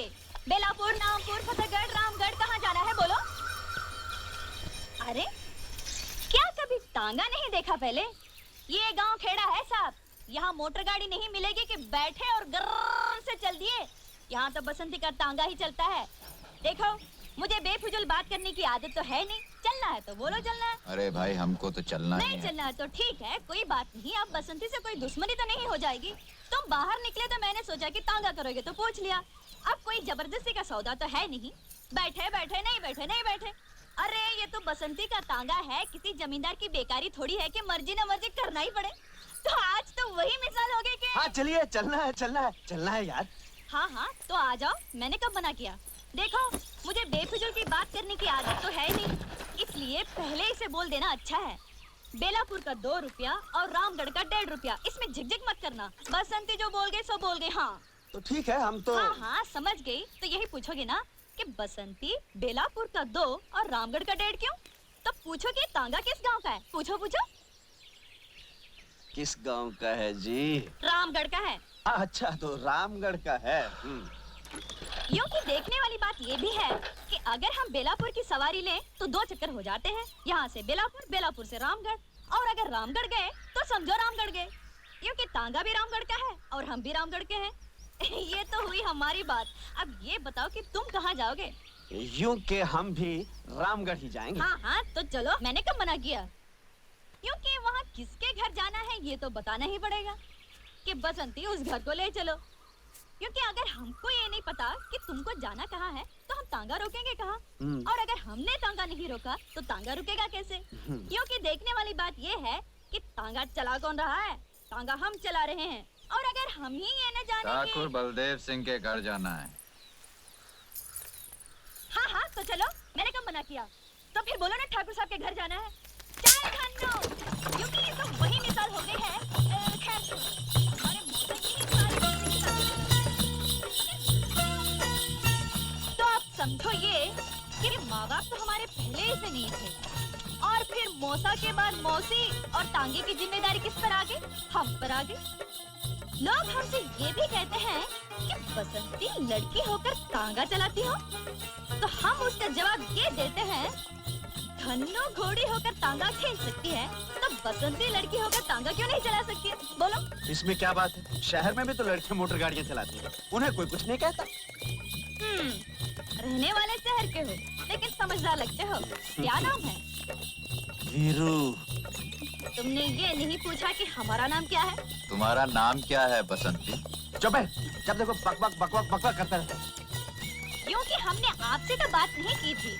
जाओगे? बेलापुर, नामपुर, फतेहगढ़, रामगढ़, कहाँ जाना है बोलो? अरे क्या कभी तांगा नहीं देखा पहले? ये गांव खेड़ा है साहब, यहाँ मोटर गाड़ी नहीं मिलेगी कि बैठे और गर्र से चल दिए। यहाँ तो बसंती का तांगा ही चलता है। देखो, मुझे बेफिजूल बात करने की आदत तो है नहीं। चलना है तो बोलो चलना है। अरे भाई हमको तो चलना ही है। नहीं चलना है तो ठीक है, कोई बात नहीं। अब बसंती से कोई दुश्मनी तो नहीं हो जाएगी। तुम बाहर निकले तो मैंने सोचा कि तांगा करोगे तो पूछ लिया। अब कोई जबरदस्ती का सौदा तो है नहीं। बैठे बैठे नहीं बैठे नहीं बैठे। अरे ये तो बसंती का तांगा है, किसी जमींदार की बेकारी थोड़ी है कि मर्जी न मर्जी करना ही पड़े। तो आज तो वही मिसाल हो गई कि हाँ चलिए, चलना है चलना है चलना है यार। हाँ तो आ जाओ, मैंने कब मना किया? देखो, मुझे बेफिजूल की बात करने की आदत तो है नहीं, इसलिए पहले इसे बोल देना अच्छा है। बेलापुर का 2 रुपया और रामगढ़ का 1.5 रुपया, इसमें झिकझिक मत करना। बसंती जो बोल गए सो बोल गए। हाँ तो ठीक है, हम तो हाँ समझ गई। तो यही पूछोगे ना कि बसंती बेलापुर का 2 और रामगढ़ का 1.5 क्यों? तो पूछोगे तांगा किस गांव का है? पूछो पूछो। किस गांव का है जी? रामगढ़ का है। अच्छा, तो रामगढ़ का है। यूं कि देखने वाली बात ये भी है कि अगर हम बेलापुर की सवारी लें तो 2 चक्कर हो जाते हैं। यहाँ से बेलापुर, बेलापुर से रामगढ़, और अगर रामगढ़ गए तो समझो रामगढ़ गए। यूं कि तांगा भी रामगढ़ का है और हम भी रामगढ़ के हैं। ये तो हुई हमारी बात। अब ये बताओ कि तुम कहाँ जाओगे? यूं के हम भी रामगढ़ ही जाएंगे। हाँ तो चलो, मैंने कब मना किया? क्योंकि वहाँ किसके घर जाना है ये तो बताना ही पड़ेगा कि बसंती उस घर को ले चलो। क्योंकि अगर हमको ये नहीं पता कि तुमको जाना कहाँ है तो हम तांगा रोकेंगे कहाँ? और अगर हमने तांगा नहीं रोका तो तांगा रुकेगा कैसे? क्योंकि देखने वाली बात ये है कि तांगा चला कौन रहा है? तांगा हम चला रहे हैं। और अगर हम ही ये न जाने ठाकुर बलदेव सिंह के घर जाना है। हाँ तो चलो, मैंने कब मना किया? तो फिर बोलो ना ठाकुर साहब के घर जाना है। चाय खानो, क्योंकि ये तो वही मिसाल हो गई है। खैर, हमारे मौसम की तो आप समझो ये कि माँ बाप तो हमारे पहले ही से नहीं थे, और फिर मौसा के बाद मौसी और तांगे की जिम्मेदारी किस पर आ गई? हम पर आ गई। लोग हमसे ये भी कहते हैं कि बसंती लड़की होकर तांगा चलाती हो, तो हम उसका जवाब ये देते हैं, धन्नो घोड़ी होकर तांगा खींच सकती है तो बसंती लड़की होकर तांगा क्यों नहीं चला सकती है? बोलो। इसमें क्या बात है? शहर में भी तो लड़कियां मोटर गाड़ियां चलाती हैं, उन्हें कोई कुछ नहीं कहता। रहने वाले शहर के हो लेकिन समझदार लगते हो। क्या नाम है? वीरू। तुमने ये नहीं पूछा कि हमारा नाम क्या है? तुम्हारा नाम क्या है बसंती? चुप है, जब देखो बकबक बकबक बकबक करता रहता है। क्योंकि हमने आपसे तो बात नहीं की थी,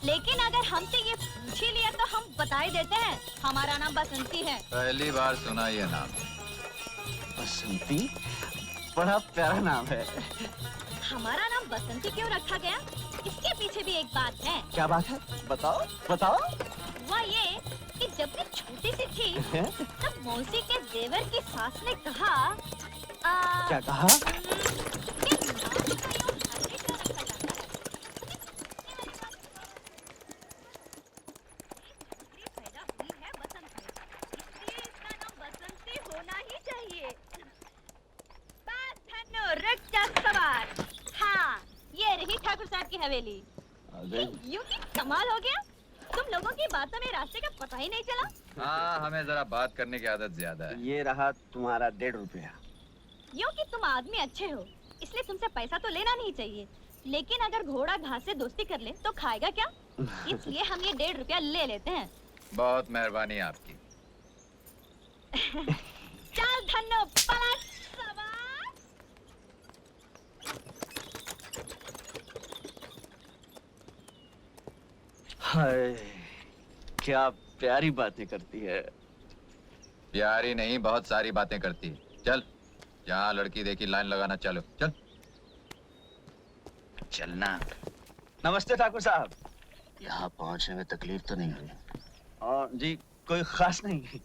लेकिन अगर हमसे ये पूछ ही लिया तो हम बता ही देते हैं, हमारा नाम बसंती है। पहली बार सुना ये नाम। बसंती? बड़ा प्यारा नाम है। हमारा नाम बसंती क्यों रखा गया? इसके पीछे भी एक बात है। क्या बात है? बताओ बताओ। वह ये कि जब मैं छोटी सी थी तब मौसी के देवर की सास ने कहा क्या कहा? हाँ, ये रही ठाकुर साहब की हवेली। यूं की कमाल हो गया, तुम लोगों की बातों में रास्ते का पता ही नहीं चला। हाँ, हमें जरा बात करने की आदत ज्यादा है। ये रहा तुम्हारा 1.5 रुपया। यूं कि तुम आदमी अच्छे हो, इसलिए तुमसे पैसा तो लेना नहीं चाहिए, लेकिन अगर घोड़ा घास से दोस्ती कर ले तो खाएगा क्या? इसलिए हम ये 1.5 रुपया ले लेते हैं। बहुत मेहरबानी आपकी। चल धन्नो पलट सवार। हाय, क्या प्यारी बातें करती है। प्यारी नहीं, बहुत सारी बातें करती है। चल, जहाँ लड़की देखी लाइन लगाना, चलो चल। चलना। नमस्ते ठाकुर साहब। यहाँ पहुँचने में तकलीफ तो नहीं हुई? जी कोई खास नहीं।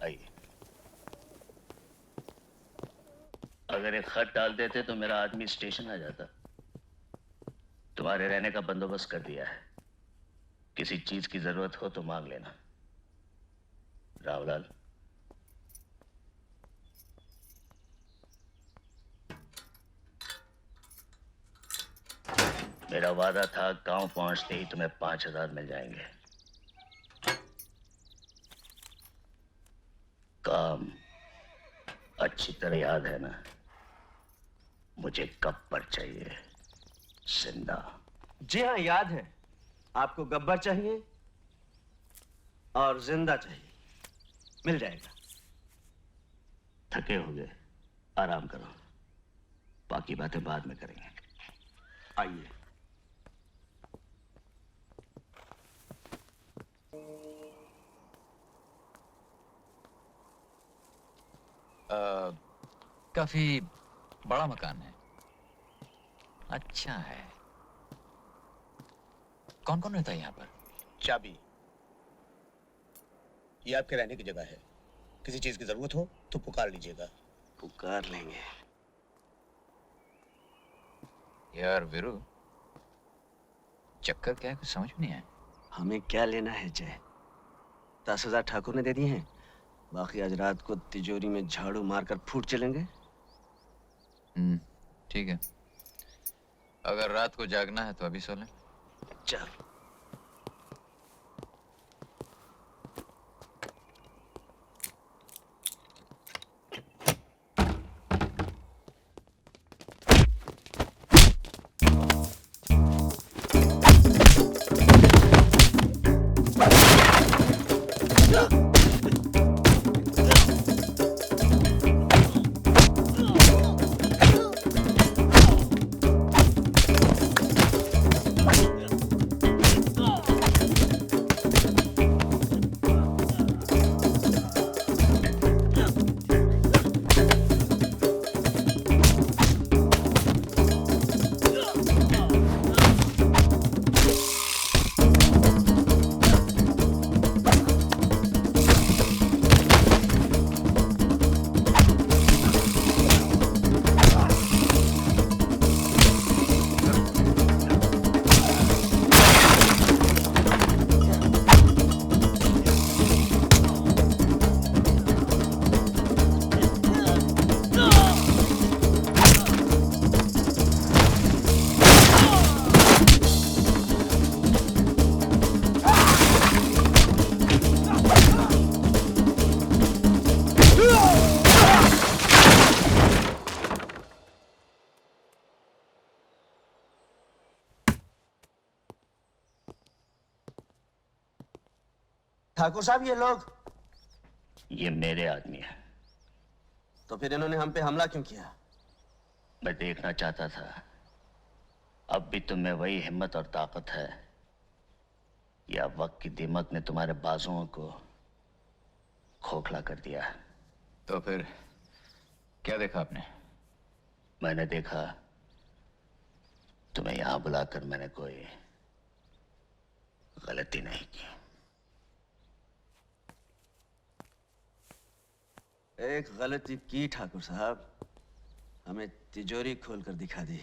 आइए। अगर एक खत डाल देते तो मेरा आदमी स्टेशन आ जाता। तुम्हारे रहने का बंदोबस्त कर दिया है, किसी चीज की जरूरत हो तो मांग लेना। रावलाल। मेरा वादा था गांव पहुंचते ही तुम्हें 5,000 मिल जाएंगे। काम अच्छी तरह याद है ना? मुझे गब्बर चाहिए, जिंदा। जी हाँ, याद है। आपको गब्बर चाहिए और जिंदा चाहिए। मिल जाएगा। थके होगे, आराम करो, बाकी बातें बाद में करेंगे। आइए। काफी बड़ा मकान है। अच्छा है। कौन कौन रहता है यहाँ पर? चाबी, ये आपके रहने की जगह है। किसी चीज की जरूरत हो तो पुकार लीजिएगा। पुकार लेंगे। यार वीरू, चक्कर क्या है, कुछ समझ में नहीं आया। हमें क्या लेना है जय? 10,000 ठाकुर ने दे दिए हैं, बाकी आज रात को तिजोरी में झाड़ू मारकर फूट चलेंगे। ठीक है, अगर रात को जागना है तो अभी सो लें। चल। ठाकुर साहब, ये लोग? ये मेरे आदमी है। तो फिर इन्होंने हम पे हमला क्यों किया? मैं देखना चाहता था अब भी तुम में वही हिम्मत और ताकत है या वक्त की दीमक ने तुम्हारे बाजुओं को खोखला कर दिया है। तो फिर क्या देखा आपने? मैंने देखा तुम्हें यहां बुलाकर मैंने कोई गलती नहीं की। एक गलती की ठाकुर साहब, हमें तिजोरी खोलकर दिखा दी।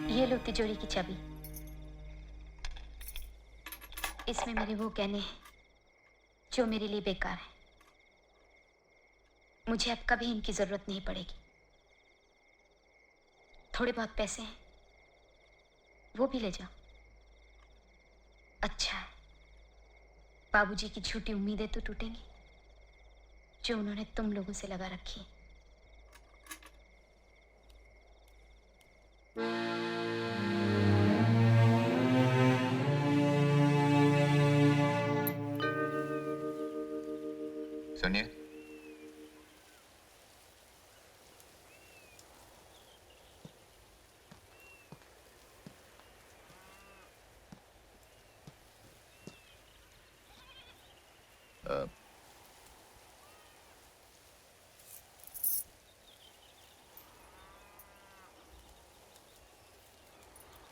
ये लो तिजोरी की चाबी। इसमें मेरे वो गहने हैं जो मेरे लिए बेकार हैं। मुझे अब कभी इनकी जरूरत नहीं पड़ेगी। थोड़े बहुत पैसे हैं, वो भी ले जाओ। अच्छा है, बाबूजी की झूठी उम्मीदें तो टूटेंगी जो उन्होंने तुम लोगों से लगा रखी। सुनिए,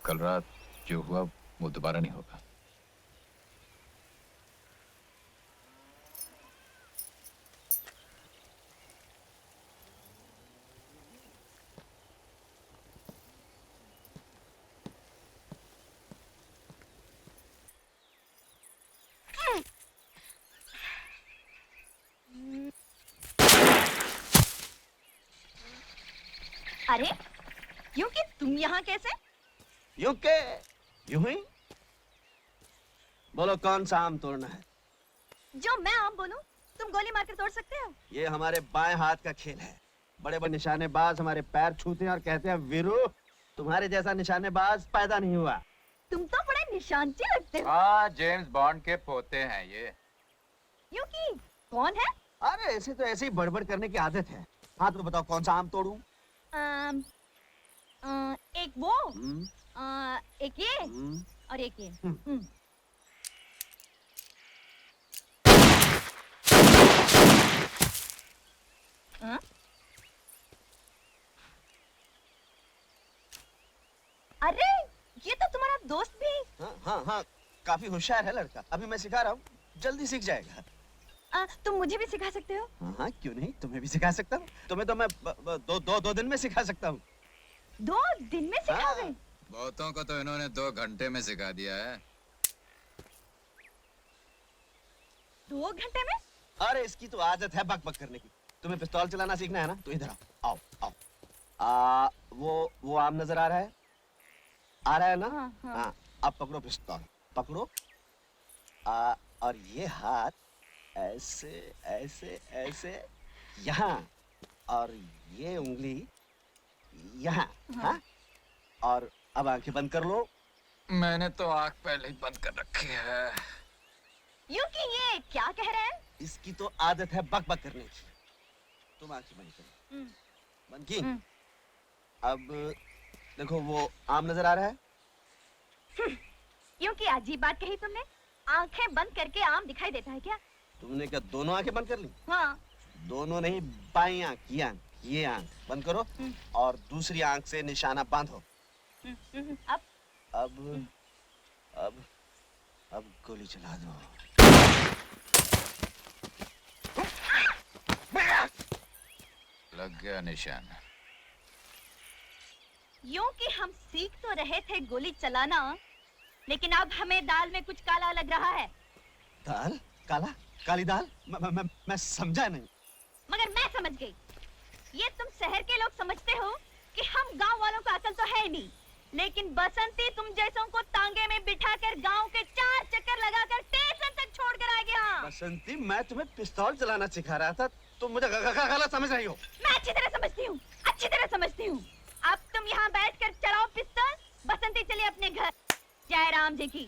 कल रात जो हुआ वो दोबारा नहीं होगा। अरे यूं कि तुम यहाँ कैसे? यूं के यूं ही। बोलो कौन सा आम तोड़ना है? जो मैं आम बोलूं तुम गोली मार कर तोड़ सकते हो। ये हमारे बाएं हाथ का खेल है। बड़े बड़े निशानेबाज हमारे पैर छूते हैं और कहते हैं वीरू, तुम्हारे जैसा निशानेबाज पैदा नहीं हुआ। तुम तो बड़े निशानची लगते हो। हाँ, जेम्स बॉन्ड के पोते हैं ये। यूं कि कौन है? अरे ऐसे तो ऐसे ही बड़बड़ करने की आदत है। हाँ तो बताओ कौन सा आम तोड़ूं? एक वो, एक ये हम्म। और एक ये। हाँ? अरे ये तो तुम्हारा दोस्त भी। हाँ हाँ हाँ, काफी होशियार है लड़का। अभी मैं सिखा रहा हूँ, जल्दी सीख जाएगा। तुम मुझे भी सिखा सकते हो। हाँ हाँ, क्यों नहीं, तुम्हें भी सिखा सकता हूँ। तुम्हें तो मैं दो दिन में सिखा सकता हूँ। 2 दिन में सिखाओगे? हाँ। बहुतों को तो इन्होंने 2 घंटे में सिखा दिया है। 2 घंटे में? अरे इसकी तो आदत है बक बक करने की। तुम्हें पिस्तौल चलाना सीखना है ना, तो इधर आओ आओ आओ। वो आम नजर आ रहा है? आ रहा है ना? हाँ, हाँ। हाँ, अब पकड़ो पिस्तौल, पकड़ो। और ये हाथ ऐसे ऐसे ऐसे यहाँ, और ये उंगली यहाँ। हाँ, और अब आंखें बंद कर लो। मैंने तो आँख पहले ही बंद कर रखी है। यूं कि ये क्या कह रहे हैं? इसकी तो आदत है बक बक करने की। तुम आंखें बंद करो। बंद की? अब देखो वो आम नजर आ रहा है? यूं कि अजीब बात कही तुमने। आंखें बंद करके आम दिखाई देता है क्या? तुमने क्या दोनों आंखें बंद कर ली? हाँ। दोनों नहीं, बाई आंख, ये आंख, ये आंख बंद करो और दूसरी आंख से निशाना बांधो। अब अब अब अब गोली चला दो। लग गया निशान। यूं कि हम सीख तो रहे थे गोली चलाना, लेकिन अब हमें दाल में कुछ काला लग रहा है। दाल? काला? काली दाल? मैं समझा नहीं। मगर मैं समझ गई। ये तुम शहर के लोग समझते हो कि हम गांव वालों को अकल तो है नहीं, लेकिन बसंती तुम जैसों को तांगे में बिठाकर गांव के 4 चक्कर लगाकर स्टेशन तक छोड़ कर आ गया। बसंती, मैं तुम्हें पिस्तौल चलाना सिखा रहा था, तुम मुझे गलत समझ रही हो। मैं अच्छी तरह समझती हूँ, अच्छी तरह समझती हूँ। अब तुम यहाँ बैठकर चलाओ पिस्तौल। बसंती चलिए अपने घर। जय राम जी की।